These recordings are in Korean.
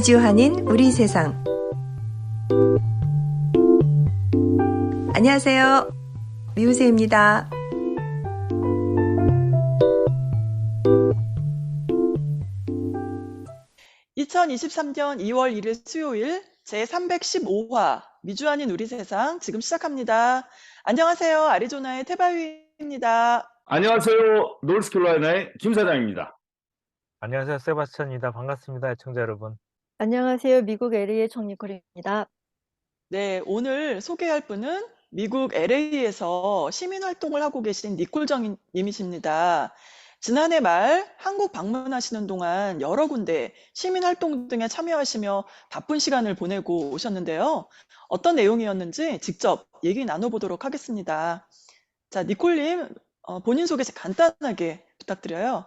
이주하는 우리 세상. 안녕하세요. 미우새입니다. (2023년 2월 1일) 수요일 제315화 미주 아닌 우리 세상 지금 시작합니다. 안녕하세요. 애리조나의 태바위입니다. 안녕하세요. 노스캐롤라이나의 김 사장입니다. 안녕하세요. 세바스찬입니다. 반갑습니다. 애청자 여러분. 안녕하세요. 미국 LA의 정니콜입니다. 네, 오늘 소개할 분은 미국 LA에서 시민활동을 하고 계신 니콜정 님이십니다. 지난해 말 한국 방문하시는 동안 여러 군데 시민활동 등에 참여하시며 바쁜 시간을 보내고 오셨는데요. 어떤 내용이었는지 직접 얘기 나눠보도록 하겠습니다. 자, 니콜님, 본인 소개 간단하게 부탁드려요.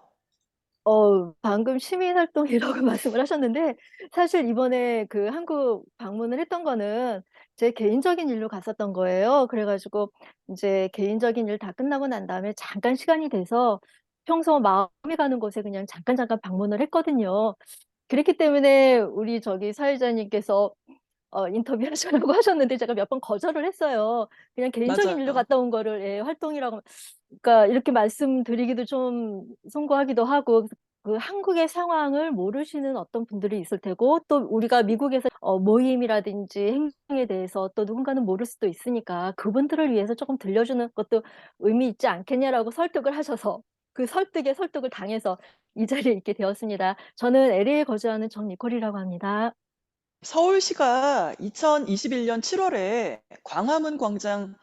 방금 시민활동이라고 말씀을 하셨는데, 사실 이번에 그 한국 방문을 했던 거는 제 개인적인 일로 갔었던 거예요. 그래가지고 이제 개인적인 일 다 끝나고 난 다음에 잠깐 시간이 돼서 평소 마음이 가는 곳에 그냥 잠깐 방문을 했거든요. 그렇기 때문에 우리 저기 사회자님께서 인터뷰하시라고 하셨는데 제가 몇 번 거절을 했어요. 그냥 개인적인 일로 맞아요. 갔다 온 거를 활동이라고. 그러니까 이렇게 말씀드리기도 좀 송구하기도 하고, 그 한국의 상황을 모르시는 어떤 분들이 있을 테고, 또 우리가 미국에서 모임이라든지 행동에 대해서 또 누군가는 모를 수도 있으니까 그분들을 위해서 조금 들려주는 것도 의미 있지 않겠냐라고 설득을 하셔서, 그 설득에 설득을 당해서 이 자리에 있게 되었습니다. 저는 LA에 거주하는 정니콜이라고 합니다. 서울시가 2021년 7월에 광화문 광장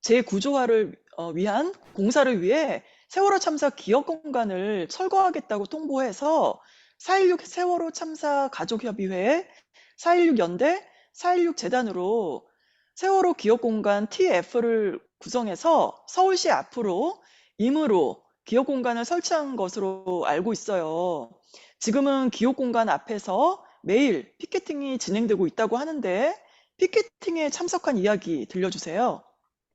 재구조화를 위한 공사를 위해 세월호 참사 기억 공간을 철거하겠다고 통보해서 4.16 세월호 참사 가족협의회, 4.16 연대, 4.16 재단으로 세월호 기억 공간 TF를 구성해서 서울시 앞으로 임으로 기억 공간을 설치한 것으로 알고 있어요. 지금은 기억 공간 앞에서 매일 피켓팅이 진행되고 있다고 하는데 피켓팅에 참석한 이야기 들려주세요.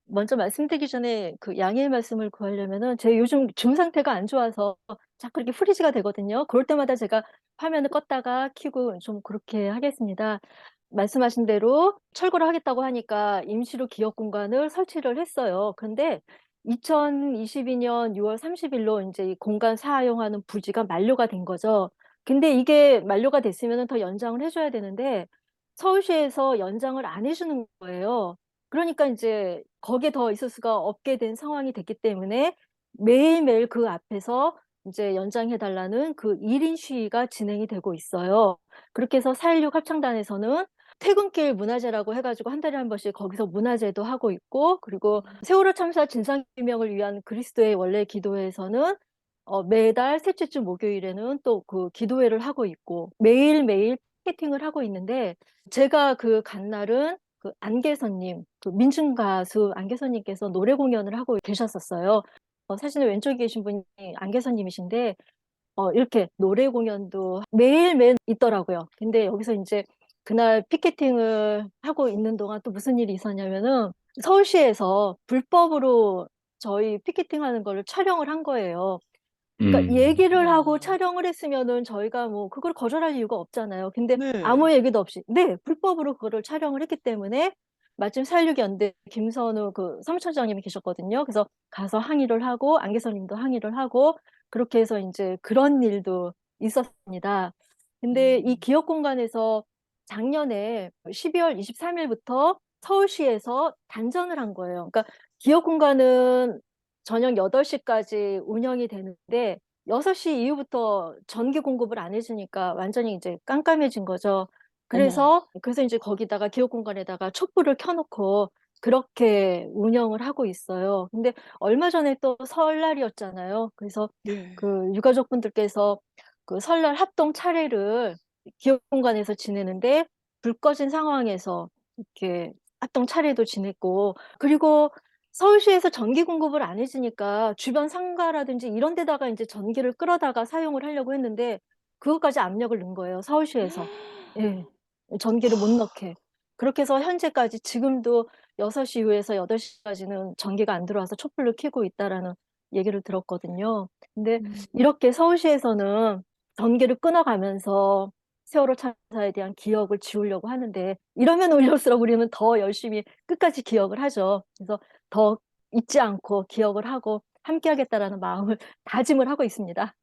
먼저 말씀드리기 전에 그 양해의 말씀을 구하려면은, 제 요즘 중 상태가 안 좋아서 자꾸 이렇게 프리즈가 되거든요. 그럴 때마다 제가 화면을 껐다가 켜고 좀 그렇게 하겠습니다. 말씀하신 대로 철거를 하겠다고 하니까 임시로 기업 공간을 설치를 했어요. 그런데 2022년 6월 30일로 이제 이 공간 사용하는 부지가 만료가 된 거죠. 근데 이게 만료가 됐으면 더 연장을 해줘야 되는데 서울시에서 연장을 안 해주는 거예요. 그러니까 이제 거기에 더 있을 수가 없게 된 상황이 됐기 때문에 매일매일 그 앞에서 이제 연장해 달라는 그 1인 시위가 진행이 되고 있어요. 그렇게 해서 4.16 합창단에서는 퇴근길 문화제라고 해가지고 한 달에 한 번씩 거기서 문화제도 하고 있고, 그리고 세월호 참사 진상규명을 위한 그리스도의 원래 기도회에서는 매달 셋째 주 목요일에는 또 그 기도회를 하고 있고, 매일매일 피켓팅을 하고 있는데, 제가 그 간 날은 그 안개선님, 그 민중 가수 안개선님께서 노래 공연을 하고 계셨었어요. 사진에 왼쪽에 계신 분이 안개선님이신데, 이렇게 노래 공연도 매일매일 있더라고요. 근데 여기서 이제 그날 피켓팅을 하고 있는 동안 또 무슨 일이 있었냐면은, 서울시에서 불법으로 저희 피켓팅하는 거를 촬영을 한 거예요. 그러니까 얘기를 하고 촬영을 했으면은 저희가 뭐 그걸 거절할 이유가 없잖아요. 근데 네. 아무 얘기도 없이, 네, 불법으로 그거를 촬영을 했기 때문에, 마침 4.16 연대 김선우 그 사무처장님이 계셨거든요. 그래서 가서 항의를 하고 안개선님도 항의를 하고, 그렇게 해서 이제 그런 일도 있었습니다. 근데 이 기업 공간에서 작년에 12월 23일부터 서울시에서 단전을 한 거예요. 그러니까 기업 공간은 저녁 8시까지 운영이 되는데 6시 이후부터 전기 공급을 안 해주니까 완전히 이제 깜깜해진 거죠. 어머. 그래서 이제 거기다가 기업 공간에다가 촛불을 켜놓고 그렇게 운영을 하고 있어요. 근데 얼마 전에 또 설날이었잖아요. 그래서 네. 그 유가족분들께서 그 설날 합동 차례를 기업 공간에서 지내는데, 불 꺼진 상황에서 이렇게 합동 차례도 지냈고, 그리고 서울시에서 전기 공급을 안 해주니까 주변 상가라든지 이런 데다가 이제 전기를 끌어다가 사용을 하려고 했는데 그것까지 압력을 넣은 거예요, 서울시에서. 예. 전기를 못 넣게. 그렇게 해서 현재까지 지금도 6시 이후에서 8시까지는 전기가 안 들어와서 촛불을 켜고 있다라는 얘기를 들었거든요. 근데 음. 이렇게 서울시에서는 전기를 끊어가면서 세월호 참사에 대한 기억을 지우려고 하는데 이러면 올릴수록 우리는 더 열심히 끝까지 기억을 하죠. 그래서 더 잊지 않고 기억을 하고 함께하겠다라는 마음을 다짐을 하고 있습니다.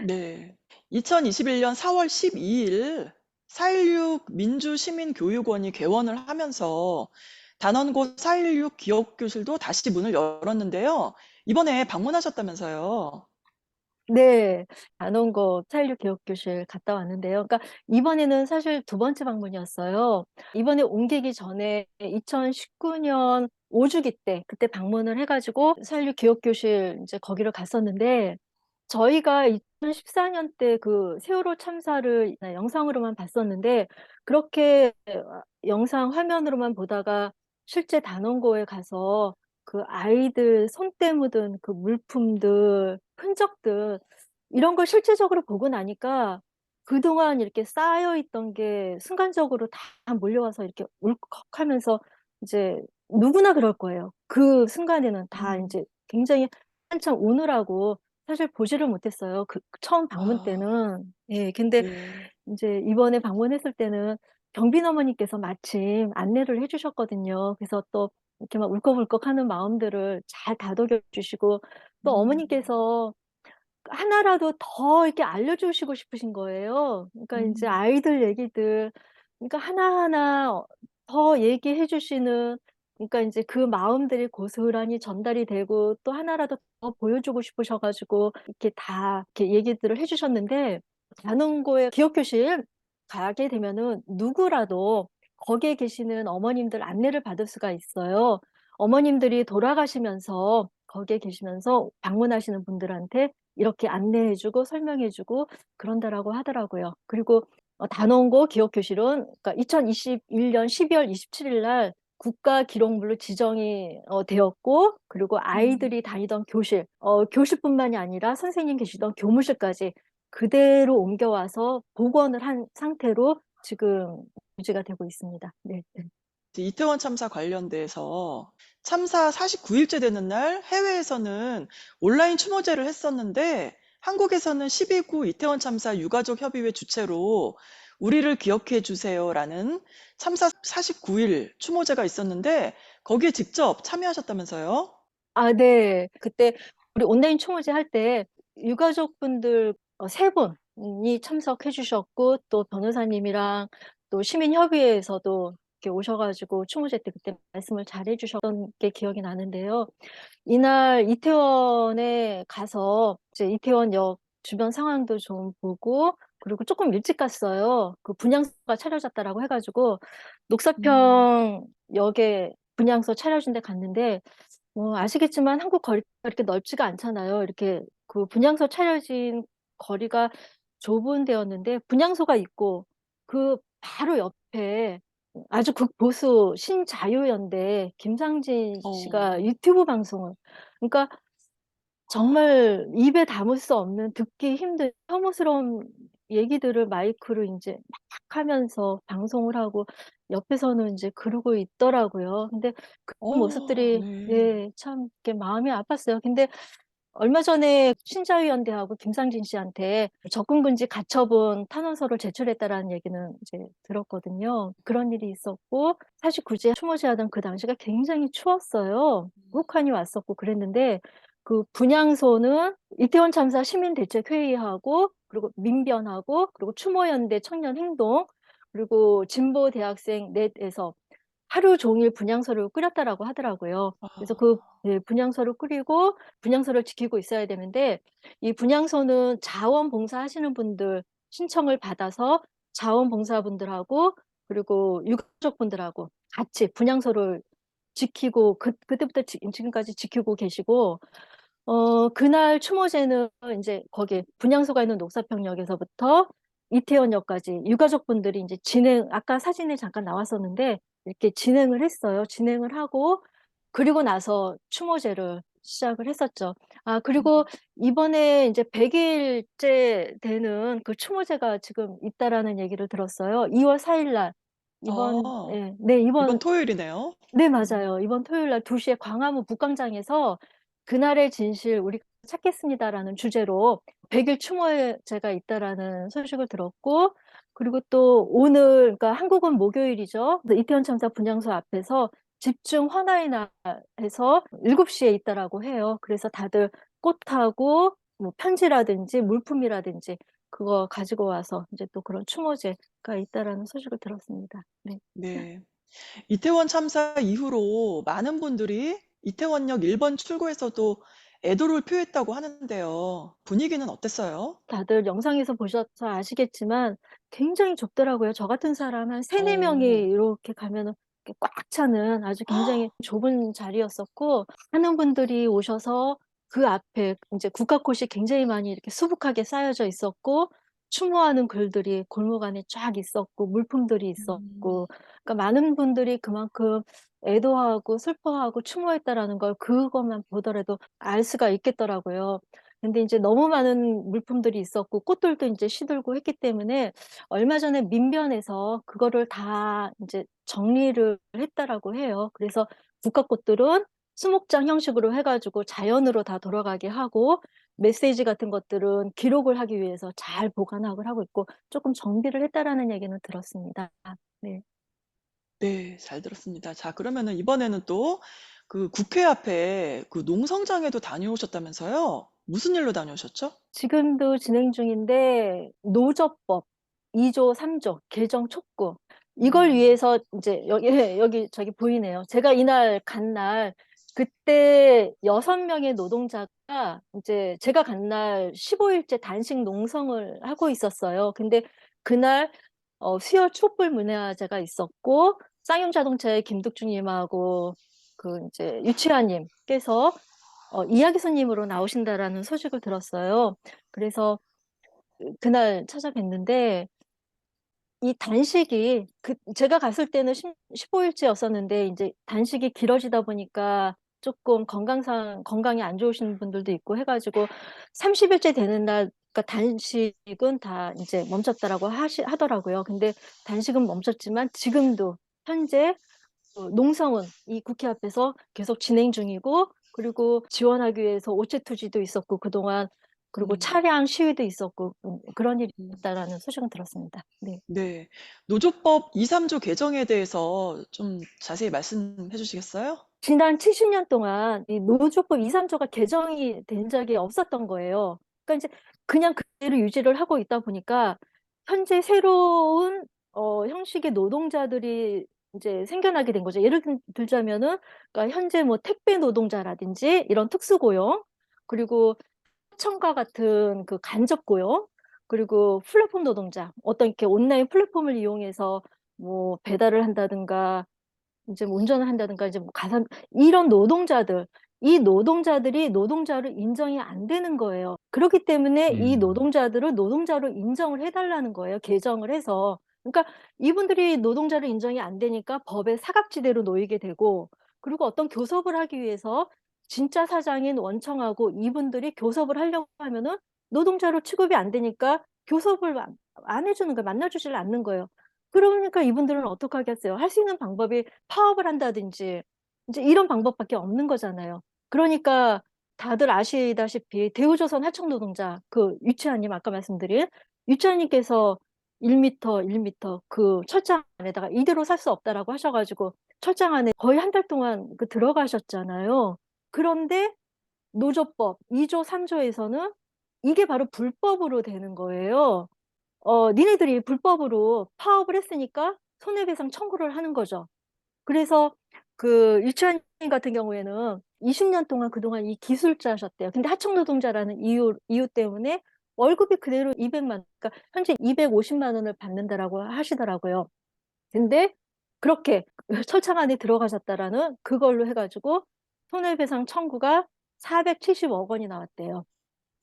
네. 2021년 4월 12일 4.16 민주시민교육원이 개원을 하면서 단원고 4.16 기억교실도 다시 문을 열었는데요. 이번에 방문하셨다면서요. 네. 단원고 4.16 기억교실 갔다 왔는데요. 그러니까 이번에는 사실 두 번째 방문이었어요. 이번에 옮기기 전에 2019년 5주기 때 그때 방문을 해가지고 4.16 기억교실 이제 거기를 갔었는데 저희가 2014년 때 그 세월호 참사를 영상으로만 봤었는데 그렇게 영상 화면으로만 보다가 실제 단원고에 가서 그 아이들 손때 묻은 그 물품들, 흔적들 이런 걸 실제적으로 보고 나니까 그동안 이렇게 쌓여 있던 게 순간적으로 다 몰려와서 이렇게 울컥하면서 이제 누구나 그럴 거예요. 그 순간에는 다 음. 이제 굉장히 한참 우느라고 사실 보지를 못했어요. 그 처음 방문 아, 때는. 예. 근데 네. 이제 이번에 방문했을 때는 경빈 어머니께서 마침 안내를 해 주셨거든요. 그래서 또 이렇게 막 울컥울컥하는 마음들을 잘 다독여 주시고 또 음. 어머니께서 하나라도 더 이렇게 알려주시고 싶으신 거예요. 그러니까 인제 음. 아이들 얘기들 그러니까 하나하나 더 얘기해 주시는 그러니까 인제 그 마음들이 고스란히 전달이 되고 또 하나라도 더 보여주고 싶으셔 가지고 이렇게 다 이렇게 얘기들을 해 주셨는데 단원고에 기억교실 가게 되면은 누구라도 거기에 계시는 어머님들 안내를 받을 수가 있어요. 어머님들이 돌아가시면서 거기에 계시면서 방문하시는 분들한테 이렇게 안내해 주고 설명해 주고 그런다라고 하더라고요. 그리고 단원고 기억교실은 그러니까 2021년 12월 27일 날 국가기록물로 지정이 되었고 그리고 음. 아이들이 다니던 교실, 교실뿐만이 아니라 선생님 계시던 교무실까지 그대로 옮겨와서 복원을 한 상태로 지금 유지가 되고 있습니다. 네. 이태원 참사 관련돼서 참사 49일째 되는 날 해외에서는 온라인 추모제를 했었는데 한국에서는 12구 이태원 참사 유가족 협의회 주최로 우리를 기억해 주세요라는 참사 49일 추모제가 있었는데 거기에 직접 참여하셨다면서요? 아 네. 그때 우리 온라인 총회제 할 때 유가족분들 3 분이 참석해 주셨고 또 변호사님이랑 또 시민협의회에서도 이렇게 오셔 가지고 총회제 때 그때 말씀을 잘해 주셨던 게 기억이 나는데요. 이날 이태원에 가서 이제 이태원역 주변 상황도 좀 보고 그리고 쪼끔 일찍 갔어요. 그 분향소가 차려졌다라고 해 가지고 음. 녹사평역에 분향소 차려진 데 갔는데 아시겠지만 한국 거리가 이렇게 넓지가 않잖아요. 이렇게 그 분향소 차려진 거리가 좁은 데였는데 분향소가 있고 그 바로 옆에 아주 극보수 신자유연대 김상진 씨가 어. 유튜브 방송을 그러니까 정말 입에 담을 수 없는 듣기 힘든 혐오스러운 얘기들을 마이크로 인제 막 하면서 방송을 하고 옆에서는 인제 그러고 있더라고요. 근데 그 모습들이 네. 네 참 이렇게 마음이 아팠어요. 근데 얼마 전에 신자유연대하고 김상진 씨한테 접근금지 가처분 탄원서를 제출했다라는 얘기는 이제 들었거든요. 그런 일이 있었고 사실 굳이 추모제하던 그 당시가 굉장히 추웠어요. 혹한이 왔었고 그랬는데 그 분향소는 이태원 참사 시민대책회의하고 그리고 민변하고 그리고 추모연대 청년행동 그리고 진보 대학생 넷에서 하루 종일 분향소를 꾸렸다라고 하더라고요. 그래서 그 아. 네 분향소를 꾸리고 분향소를 지키고 있어야 되는데 이 분향소는 자원봉사하시는 분들 신청을 받아서 자원봉사분들하고 그리고 유가족분들하고 같이 분향소를 지키고 그때부터 지금까지 지키고 계시고 그날 추모제는 인제 거기 분향소가 있는 녹사평역에서부터 이태원역까지 유가족분들이 인제 진행 아까 사진에 잠깐 나왔었는데 이렇게 진행을 했어요. 진행을 하고 그리고 나서 추모제를 시작을 했었죠. 아 그리고 이번에 인제 100 일째 되는 그 추모제가 지금 있다라는 얘기를 들었어요. 2월 4일 날 이번 아. 예 네 이번 이번 토요일이네요. 네 음. 맞아요. 이번 토요일 날 2 시에 광화문 북광장에서 "그날의 진실 우리가 찾겠습니다."라는 주제로 100일 추모제가 있다라는 소식을 들었고 그리고 또 오늘, 그러니까 한국은 목요일이죠. 그래서 이태원 참사 분향소 앞에서 집중 환화의 날에서 7시에 있다라고 해요. 그래서 다들 꽃하고 뭐 편지라든지 물품이라든지 그거 가지고 와서 이제 또 그런 추모제가 있다라는 소식을 들었습니다. 네. 네. 이태원 참사 이후로 많은 분들이 이태원역 1번 출구에서도 애도를 표했다고 하는데요. 분위기는 어땠어요? 다들 영상에서 보셔서 아시겠지만 굉장히 좁더라고요. 저 같은 사람 한 3-4명이 어. 이렇게 가면은 이렇게 꽉 차는 아주 굉장히 좁은 자리였었고, 많은 분들이 오셔서 그 앞에 이제 국화꽃이 굉장히 많이 이렇게 수북하게 쌓여져 있었고, 추모하는 글들이 골목 안에 쫙 있었고, 물품들이 음. 있었고, 그러니까 많은 분들이 그만큼 애도하고 슬퍼하고 추모했다라는 걸 그것만 보더라도 알 수가 있겠더라고요. 근데 이제 너무 많은 물품들이 있었고 꽃들도 인제 시들고 했기 때문에 얼마 전에 민변에서 그거를 다 인제 정리를 했다라고 해요. 그래서 국화꽃들은 수목장 형식으로 해 가지고 자연으로 다 돌아가게 하고, 메시지 같은 것들은 기록을 하기 위해서 잘 보관하고 하고 있고 쪼끔 정비를 했다라는 얘기는 들었습니다. 네. 네. 잘 들었습니다. 자, 그러면은 이번에는 또 그 국회 앞에 그 농성장에도 다녀오셨다면서요? 무슨 일로 다녀오셨죠? 지금도 진행 중인데 노조법 2조 3조 개정 촉구, 이걸 음. 위해서 인제 여기 여기 저기 보이네요. 제가 이날 간 날 그때 6명의 노동자가 인제 제가 간 날 15일째 단식 농성을 하고 있었어요. 근데 그날 수요 촛불 문화제가 있었고 쌍용자동차의 김덕중 님하고 그 인제 유치환 님께서 이야기 손님으로 나오신다라는 소식을 들었어요. 그래서 그날 찾아뵀는데 이 단식이 제가 갔을 때는 15 일째였었는데 인제 단식이 길어지다 보니까 쪼끔 건강상 건강이 안 좋으신 분들도 있고 해 가지고 30 일째 되는 날, 그러니까 단식은 다 인제 멈췄다라고 하더라고요. 근데 단식은 멈췄지만 지금도 현재 농성은 이 국회 앞에서 계속 진행 중이고, 그리고 지원하기 위해서 오체 투지도 있었고 그동안, 그리고 음. 차량 시위도 있었고 그런 일이 음. 있었다라는 소식은 들었습니다. 네. 네. 노조법 2-3조 개정에 대해서 좀 자세히 말씀해 주시겠어요? 지난 70년 동안 이 노조법 2-3 조가 개정이 된 적이 없었던 거예요. 그러니까 인제 그냥 그대로 유지를 하고 있다 보니까 현재 새로운 형식의 노동자들이 인제 생겨나게 된 거죠. 예를 들자면은, 그러니까 현재 뭐 택배 노동자라든지 이런 특수고용, 그리고 하청과 같은 그 간접 고용, 그리고 플랫폼 노동자, 어떤 이렇게 온라인 플랫폼을 이용해서 뭐 배달을 한다든가 인제 뭐 운전을 한다든가 이제 뭐 가산, 이런 노동자들, 이 노동자들이 노동자로 인정이 안 되는 거예요. 그렇기 때문에 이 음. 노동자들을 노동자로 인정을 해 달라는 거예요, 개정을 해서. 그러니까 이분들이 노동자로 인정이 안 되니까 법의 사각지대로 놓이게 되고, 그리고 어떤 교섭을 하기 위해서 진짜 사장인 원청하고 이분들이 교섭을 하려고 하면은 노동자로 취급이 안 되니까 교섭을 안 해 주는 거예요. 만나 주질 않는 거예요. 그러니까 이분들은 어떡하겠어요. 할 수 있는 방법이 파업을 한다든지 인제 이런 방법밖에 없는 거잖아요. 그러니까 다들 아시다시피 대우조선 하청 노동자 그 유치환 님, 아까 말씀드린 유치환 님께서 1 미터, 1 미터 그 철장 안에다가 "이대로 살 수 없다."라고 하셔 가지고 철장 안에 거의 한 달 동안 들어가셨잖아요. 그런데 노조법 2조 3 조에서는 이게 바로 불법으로 되는 거예요. 니네들이 불법으로 파업을 했으니까 손해배상 청구를 하는 거죠. 그래서 그 유치원 같은 경우에는 20년 동안 그동안 이 기술자셨대요. 근데 하청 노동자라는 이유 때문에 월급이 그대로 200만, 그러니까 현재 250만 원을 받는다라고 하시더라고요. 근데 그렇게 철창 안에 들어가셨다라는 그걸로 해 가지고 손해배상 청구가 470억 원이 나왔대요.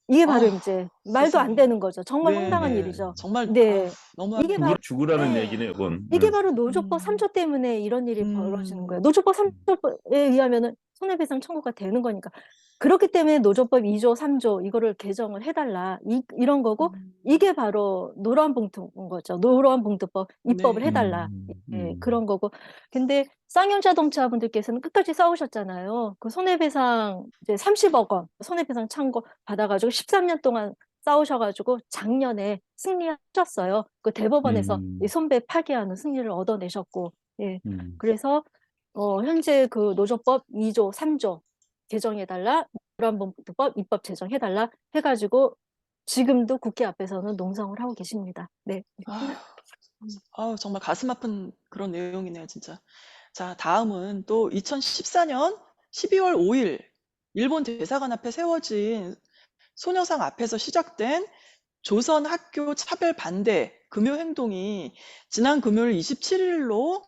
이게 바로 아, 인제 말도 안 세상에. 되는 거죠. 정말 황당한 네. 일이죠. 정말 네. 이게 너무하네요. 바로 죽으라는 예. 얘기네요, 그건. 이게 바로 노조법 3 음. 조 때문에 이런 일이 벌어지는 거예요. 음. 노조법 3 조에 의하면은 손해배상 청구가 되는 거니까. 그렇기 때문에 노조법 2 조 3조 이거를 개정을 해 달라. 이런 거고, 음. 이게 바로 노란봉투인 거죠. 노란봉투법 입법을 해 네. 달라. 음. 예, 음. 그런 거고. 근데 쌍용자동차 분들께서는 끝까지 싸우셨잖아요. 그 손해배상 이제 30억 원 손해배상 청구 받아 가지고 13년 동안 싸우셔가지고 작년에 승리하셨어요. 그 대법원에서 이 음, 손배 파기하는 승리를 얻어내셨고, 예. 음. 그래서 현재 그 노조법 2조, 3조 개정해달라, 불안봉투법 입법 제정해달라 해가지고 지금도 국회 앞에서는 농성을 하고 계십니다. 네. 아, 정말 가슴 아픈 그런 내용이네요, 진짜. 자, 다음은 또 2014년 12월 5일 일본 대사관 앞에 세워진 소녀상 앞에서 시작된 조선 학교 차별 반대 금요 행동이 지난 금요일 27일로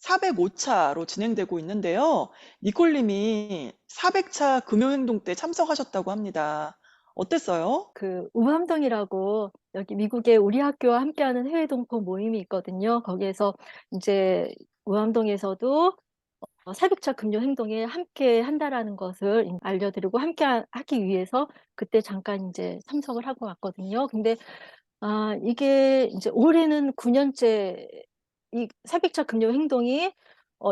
405차로 진행되고 있는데요. 니콜님이 400차 금요 행동 때 참석하셨다고 합니다. 어땠어요? 그 우함동이라고 여기 미국의 우리 학교와 함께하는 해외 동포 모임이 있거든요. 거기에서 이제 우함동에서도 400차 금요 행동에 함께 한다라는 것을 알려드리고 함께 하기 위해서 그때 잠깐 이제 참석을 하고 왔거든요. 근데 이게 이제 올해는 9년째 이 400차 금요 행동이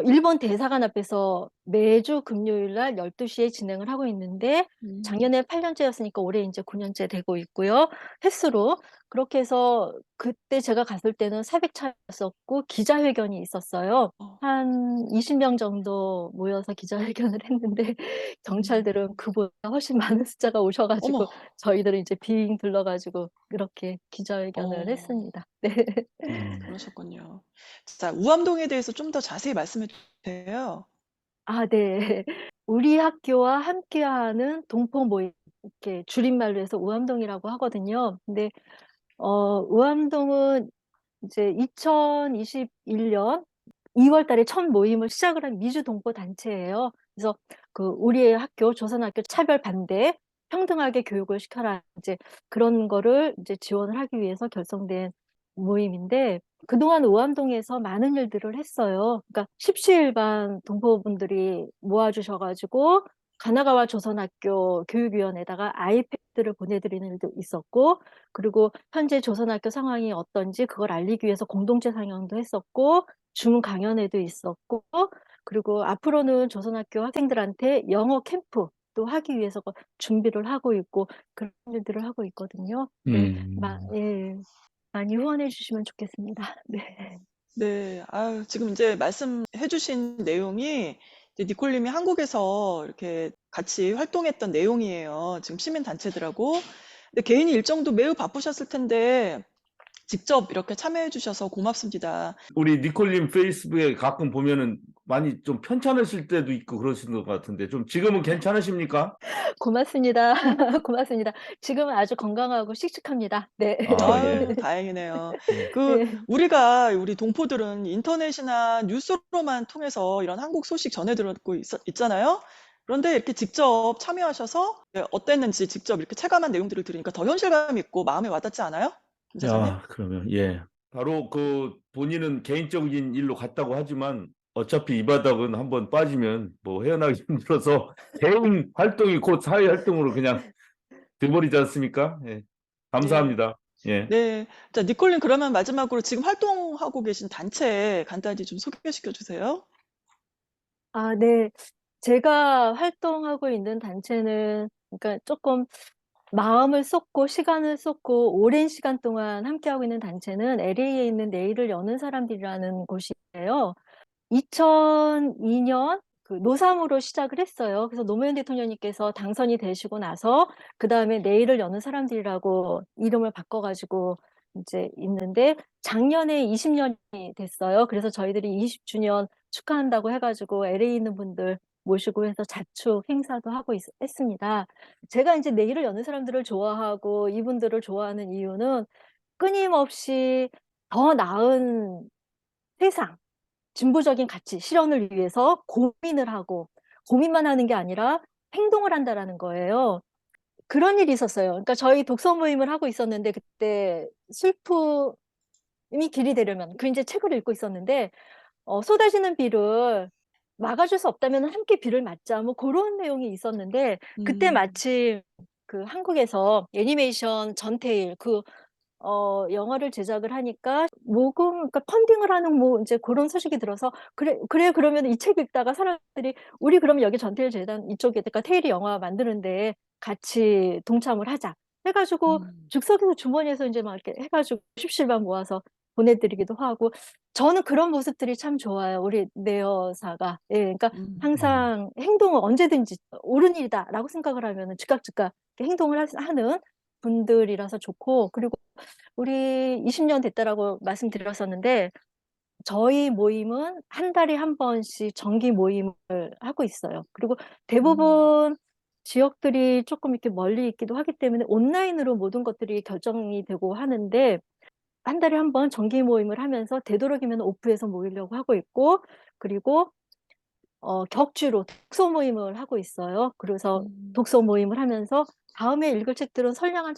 일본 대사관 앞에서 매주 금요일 날 12시에 진행을 하고 있는데 작년에 8년째였으니까 올해 이제 9년째 되고 있고요. 횟수로. 그렇게 해서 그때 제가 갔을 때는 400차였었고 기자회견이 있었어요. 어, 한 20명 정도 모여서 기자회견을 했는데 경찰들은 그보다 훨씬 많은 숫자가 오셔가지고 어머, 저희들은 이제 빙 둘러가지고 이렇게 기자회견을 어, 했습니다. 네. 그러셨군요. 자, 우암동에 대해서 좀 더 자세히 말씀해 주세요. 네. 우리 학교와 함께하는 동포 모임, 이렇게 줄임말로 해서 우암동이라고 하거든요. 근데 우암동은 이제 2021년 2월 달에 첫 모임을 시작을 한 미주 동포 단체예요. 그래서 그 우리의 학교, 조선학교 차별 반대, 평등하게 교육을 시켜라. 이제 그런 거를 이제 지원을 하기 위해서 결성된 모임인데 그동안 오암동에서 많은 일들을 했어요. 그러니까 십시일반 동포분들이 모아주셔가지고 가나가와 조선학교 교육위원회에다가 아이패드를 보내드리는 일도 있었고, 그리고 현재 조선학교 상황이 어떤지 그걸 알리기 위해서 공동체 상영도 했었고, 줌 강연회도 있었고, 그리고 앞으로는 조선학교 학생들한테 영어 캠프도 하기 위해서 준비를 하고 있고, 그런 일들을 하고 있거든요. 네, 예, 많이 후원해 주시면 좋겠습니다. 네. 네, 지금 이제 말씀해 주신 내용이 이제 니콜님이 한국에서 이렇게 같이 활동했던 내용이에요. 지금 시민단체들하고. 근데 개인 일정도 매우 바쁘셨을 텐데 직접 이렇게 참여해 주셔서 고맙습니다. 우리 니콜님 페이스북에 가끔 보면은 많이 좀 편찮으실 때도 있고 그러시는 것 같은데 좀 지금은 괜찮으십니까? 고맙습니다. 고맙습니다. 지금은 아주 건강하고 씩씩합니다. 네. 아, 예. 다행이네요. 예. 네. 우리 동포들은 인터넷이나 뉴스로만 통해서 이런 한국 소식 전해 들었고 있잖아요. 그런데 이렇게 직접 참여하셔서 어땠는지 직접 이렇게 체감한 내용들을 들으니까 더 현실감 있고 마음에 와닿지 않아요? 김 사장님? 그러면 예. 바로 그 본인은 개인적인 일로 갔다고 하지만 어차피 이 바닥은 한번 빠지면 뭐 헤어나기 힘들어서 개인 활동이 곧 사회 활동으로 그냥 돼버리지 않습니까? 예. 네. 감사합니다. 예. 네. 자, 니콜님 그러면 마지막으로 지금 활동하고 계신 단체 간단히 좀 소개시켜 주세요. 네. 제가 활동하고 있는 단체는, 그러니까 조금 마음을 쏟고 시간을 쏟고 오랜 시간 동안 함께하고 있는 단체는 LA에 있는 내일을 여는 사람들이라는 곳이에요. 2002년 그 노삼으로 시작을 했어요. 그래서 노무현 대통령님께서 당선이 되시고 나서 그 다음에 내일을 여는 사람들이라고 이름을 바꿔가지고 이제 있는데 작년에 20년이 됐어요. 그래서 저희들이 20주년 축하한다고 해가지고 LA에 있는 분들 모시고 해서 자축 행사도 하고 했습니다. 제가 이제 내일을 여는 사람들을 좋아하고 이분들을 좋아하는 이유는 끊임없이 더 나은 세상, 진보적인 가치 실현을 위해서 고민을 하고 고민만 하는 게 아니라 행동을 한다라는 거예요. 그런 일이 있었어요. 그러니까 저희 독서 모임을 하고 있었는데 그때 슬픔이 길이 되려면 그 이제 책을 읽고 있었는데 쏟아지는 비를 막아줄 수 없다면 함께 비를 맞자 뭐 그런 내용이 있었는데 그때 마침 그 한국에서 애니메이션 전태일 영화를 제작을 하니까 그러니까 펀딩을 하는 뭐 이제 그런 소식이 들어서 그래 그러면 이 책 읽다가 사람들이 우리 그러면 여기 전태일 재단 이쪽에다가 테일이 영화 만드는데 같이 동참을 하자. 해가지고 음. 즉석에서 주머니에서 이제 막 이렇게 해가지고 십실만 모아서 보내드리기도 하고 저는 그런 모습들이 참 좋아요. 우리 내 여사가. 예, 그러니까 항상 행동을 언제든지 옳은 일이다라고 생각을 하면은 즉각 이렇게 행동을 하는 분들이라서 좋고 그리고 우리 20년 됐다라고 말씀드렸었는데 저희 모임은 한 달에 한 번씩 정기 모임을 하고 있어요. 그리고 음. 대부분 지역들이 조금 이렇게 멀리 있기도 하기 때문에 온라인으로 모든 것들이 결정이 되고 하는데 한 달에 한 번 정기 모임을 하면서 되도록이면 오프에서 모이려고 하고 있고 그리고 격주로 독서 모임을 하고 있어요. 그래서 독서 모임을 하면서 다음에 읽을 책들은 선량한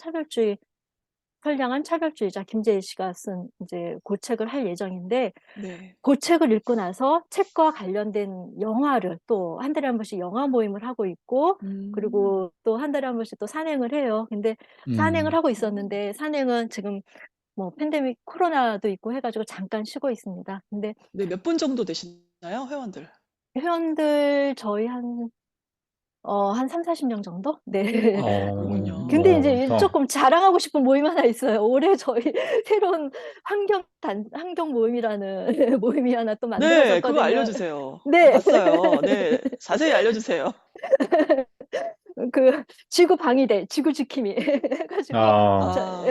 차별주의자 김재희 씨가 쓴 이제 그 책을 할 예정인데 네. 그 책을 읽고 나서 책과 관련된 영화를 또 한 달에 한 번씩 영화 모임을 하고 있고 음. 그리고 또 한 달에 한 번씩 또 산행을 해요. 근데 산행을 하고 있었는데 산행은 지금 뭐 팬데믹 코로나도 있고 해가지고 잠깐 쉬고 있습니다. 근데 네, 몇 분 정도 되시나요, 회원들? 회원들 저희 한 3-40명 정도? 네. 그렇군요. 근데 이제 더. 조금 자랑하고 싶은 모임 하나 있어요. 올해 저희 새로운 환경 모임이라는 모임이 하나 또 네, 그거 만들어졌거든요. 알려주세요. 네. 봤어요. 네, 자세히 알려주세요. 그 지구 방위대, 지구 지킴이 해가지고 아,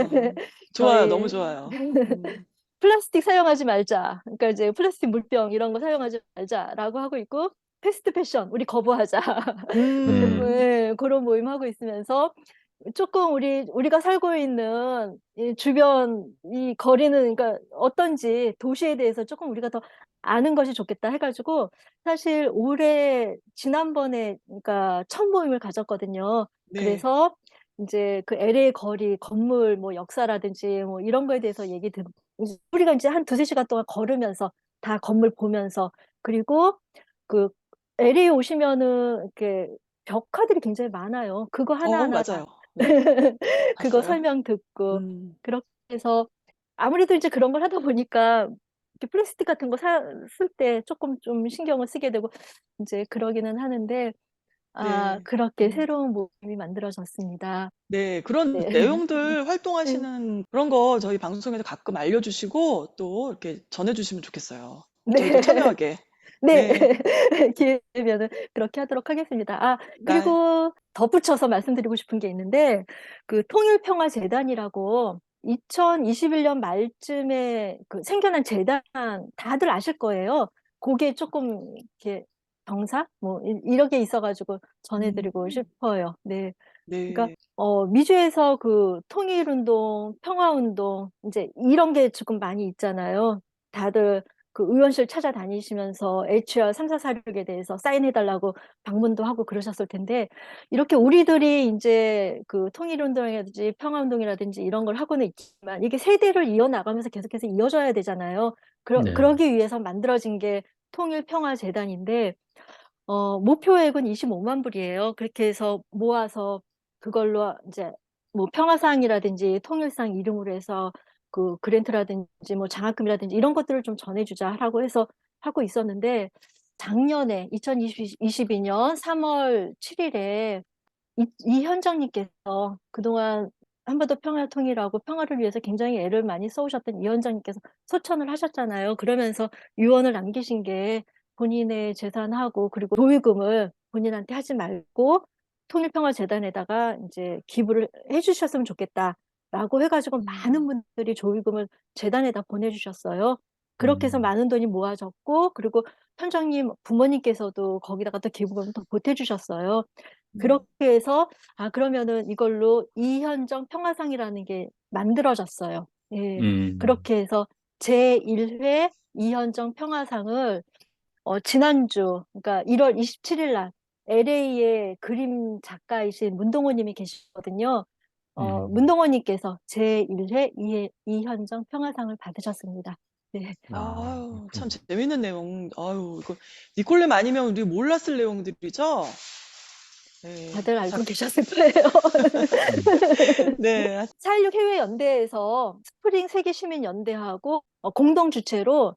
좋아요. 너무 저희 좋아요. 플라스틱 사용하지 말자. 그러니까 이제 플라스틱 물병 이런 거 사용하지 말자라고 하고 있고 패스트 패션 우리 거부하자. 네, 그런 모임 하고 있으면서 조금 우리가 살고 있는 이 주변 이 거리는 그러니까 어떤지 도시에 대해서 조금 우리가 더 아는 것이 좋겠다 해가지고 사실 올해 지난번에 그러니까 첫 모임을 가졌거든요. 네. 그래서 이제 그 LA 거리 건물 뭐 역사라든지 뭐 이런 거에 대해서 우리가 이제 한 2-3시간 동안 걸으면서 다 건물 보면서 그리고 그 LA 오시면은 이렇게 벽화들이 굉장히 많아요. 그거 하나하나 다 맞아요. 네, 그거 봤어요. 설명 듣고 음, 그렇게 해서 아무래도 이제 그런 걸 하다 보니까 이렇게 플라스틱 같은 거 쓸 때 조금 좀 신경을 쓰게 되고 이제 그러기는 하는데 네. 그렇게 새로운 모임이 만들어졌습니다. 네, 그런 네. 내용들 활동하시는 그런 거 저희 방송에서 가끔 알려주시고 또 이렇게 전해주시면 좋겠어요. 저희도 네. 참여하게. 네. 네. 기회 되면은 그렇게 하도록 하겠습니다. 나, 그리고 덧붙여서 말씀드리고 싶은 게 있는데, 그 통일평화재단이라고 2021년 말쯤에 그 생겨난 재단 다들 아실 거예요. 그게 조금 이렇게 경사? 뭐, 이렇게 있어가지고 전해드리고 싶어요. 네. 그러니까, 네. 미주에서 그 통일운동, 평화운동, 이제 이런 게 조금 많이 있잖아요. 다들 그 의원실 찾아다니시면서 HR 3446에 대해서 사인해달라고 방문도 하고 그러셨을 텐데, 이렇게 우리들이 이제 그 통일운동이라든지 평화운동이라든지 이런 걸 하고는 있지만, 이게 세대를 이어나가면서 계속해서 이어져야 되잖아요. 그러기 위해서 만들어진 게 통일평화재단인데, 목표액은 25만 불이에요. 그렇게 해서 모아서 그걸로 이제 뭐 평화상이라든지 통일상 이름으로 해서 그 그랜트라든지 뭐 장학금이라든지 이런 것들을 좀 전해주자라고 해서 하고 있었는데 작년에 2022년 3월 7일에 이 현장님께서 그동안 한반도 평화 통일하고 평화를 위해서 굉장히 애를 많이 써오셨던 이 현장님께서 소천을 하셨잖아요. 그러면서 유언을 남기신 게 본인의 재산하고 그리고 조의금을 본인한테 하지 말고 통일평화재단에다가 이제 기부를 해주셨으면 좋겠다라고 해가지고 많은 분들이 조의금을 재단에다 보내주셨어요. 그렇게 해서 많은 돈이 모아졌고 그리고 현장님 부모님께서도 거기다가 또 기부금을 더 보태주셨어요. 그렇게 해서 그러면은 이걸로 이현정 평화상이라는 게 만들어졌어요. 예. 그렇게 해서 제1회 이현정 평화상을 지난주 그러니까 1월 27일 날 LA의 그림 작가이신 문동호님이 계시거든요. 문동호님께서 제1회 이현정 평화상을 받으셨습니다. 네. 아유, 참 재밌는 내용. 아유, 이거 니콜렘 아니면 우리 몰랐을 내용들이죠? 네. 다들 알고 계셨을 거예요. 네. 4.16 해외연대에서 스프링 세계시민연대하고 공동 주최로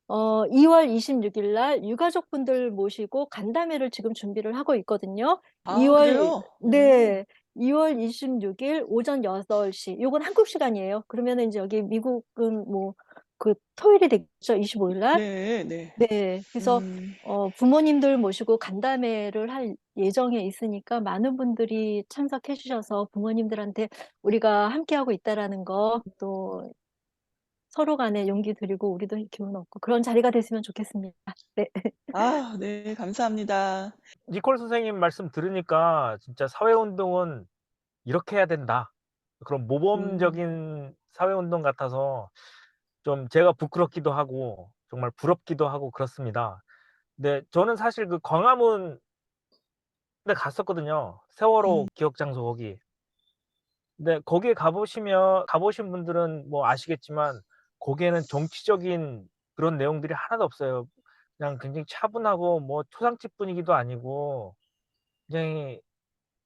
2월 26일 날 유가족분들 모시고 간담회를 지금 준비를 하고 있거든요. 그래요? 네. 2월 26일 오전 8시. 요건 한국 시간이에요. 그러면은 이제 여기 미국은 뭐 그 토요일이 되겠죠. 25일 날. 네, 네. 네. 그래서 음, 부모님들 모시고 간담회를 할 예정에 있으니까 많은 분들이 참석해 주셔서 부모님들한테 우리가 함께하고 있다라는 거, 또 서로 간에 용기 드리고 우리도 기운 얻고 그런 자리가 됐으면 좋겠습니다. 네. 아, 네, 감사합니다. 니콜 선생님 말씀 들으니까 진짜 사회운동은 이렇게 해야 된다. 그런 음, 모범적인 사회운동 같아서 좀 제가 부끄럽기도 하고 정말 부럽기도 하고 그렇습니다. 근데 저는 사실 그 광화문에 갔었거든요. 세월호 음, 기억 장소 거기. 근데 거기에 가보신 분들은 뭐 아시겠지만 거기에는 정치적인 그런 내용들이 하나도 없어요. 그냥 굉장히 차분하고 뭐 초상집 분위기도 아니고 굉장히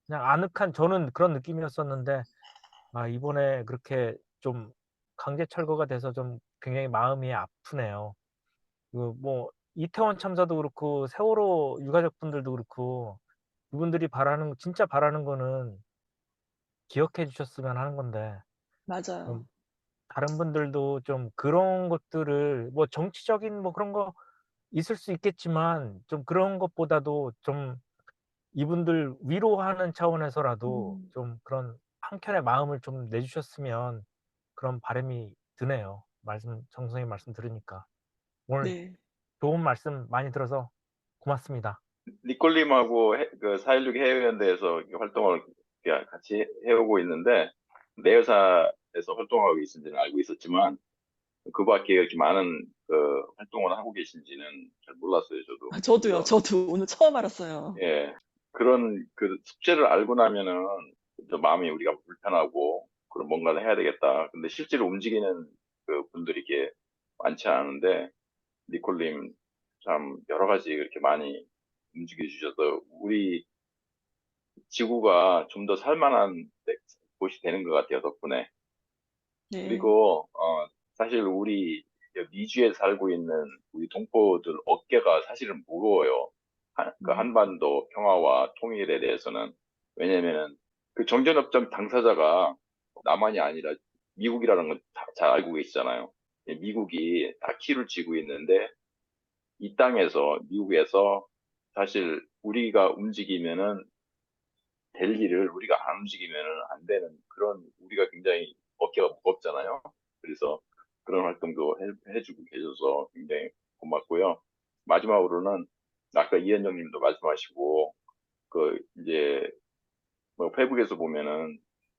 그냥 아늑한 저는 그런 느낌이었었는데 이번에 그렇게 좀 강제 철거가 돼서 좀 굉장히 마음이 아프네요. 그 뭐 이태원 참사도 그렇고 세월호 유가족분들도 그렇고 그분들이 진짜 바라는 거는 기억해 주셨으면 하는 건데 맞아요. 좀 다른 분들도 좀 그런 것들을 뭐 정치적인 뭐 그런 거 있을 수 있겠지만 좀 그런 것보다도 좀 이분들 위로하는 차원에서라도 음, 좀 그런 한켠의 마음을 좀 내주셨으면 그런 바람이 드네요. 정 선생님 말씀 들으니까. 오늘 네. 좋은 말씀 많이 들어서 고맙습니다. 니콜님하고 그 4.16 해외연대에서 활동을 같이 해오고 있는데, 내여사에서 활동하고 있는지는 알고 있었지만, 그 밖에 이렇게 많은 그 활동을 하고 계신지는 잘 몰랐어요, 저도. 아, 저도요. 그래서, 저도 오늘 처음 알았어요. 예. 그런 그 숙제를 알고 나면은 좀 마음이 우리가 불편하고, 그럼 뭔가를 해야 되겠다. 근데 실제로 움직이는 그 분들이 이게 많지 않은데, 니콜님 참 여러 가지 이렇게 많이 움직여 주셔서 우리 지구가 좀 더 살만한 곳이 되는 것 같아요, 덕분에. 네. 그리고, 사실 우리 미주에 살고 있는 우리 동포들 어깨가 사실은 무거워요. 그 음, 한반도 평화와 통일에 대해서는. 왜냐면은 그 정전협정 당사자가 남한이 아니라 미국이라는 건 잘 알고 계시잖아요. 미국이 다 키를 쥐고 있는데 이 땅에서, 미국에서 사실 우리가 움직이면은 될 일을 우리가 안 움직이면은 안 되는 그런 우리가 굉장히 어깨가 무겁잖아요. 그래서 그런 활동도 해주고 계셔서 굉장히 고맙고요. 마지막으로는 아까 이현정 님도 말씀하시고 그 이제 뭐 페북에서 보면은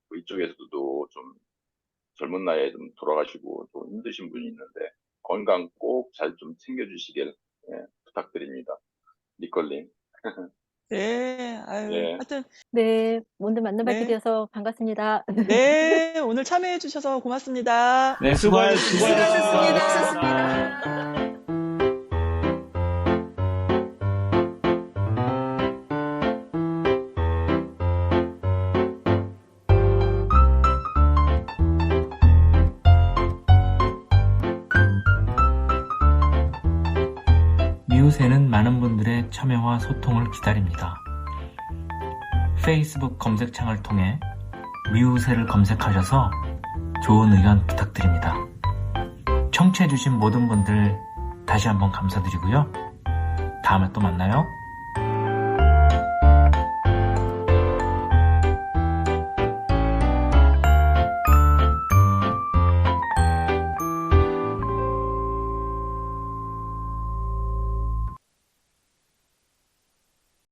그 이쪽에서도 좀 젊은 나이에 좀 돌아가시고 좀 힘드신 분이 있는데 건강 꼭 잘 좀 챙겨주시길 부탁드립니다. 니콜님. 네. 아유, 예. 하여튼, 네. 오늘 만나뵙게 네. 되어서 반갑습니다. 네. 오늘 참여해 주셔서 고맙습니다. 네, 수고하셨습니다. 수고하셨습니다. 미우새는 많은 분들의 참여와 소통을 기다립니다. 페이스북 검색창을 통해 미우새를 검색하셔서 좋은 의견 부탁드립니다. 청취해주신 모든 분들 다시 한번 감사드리고요. 다음에 또 만나요.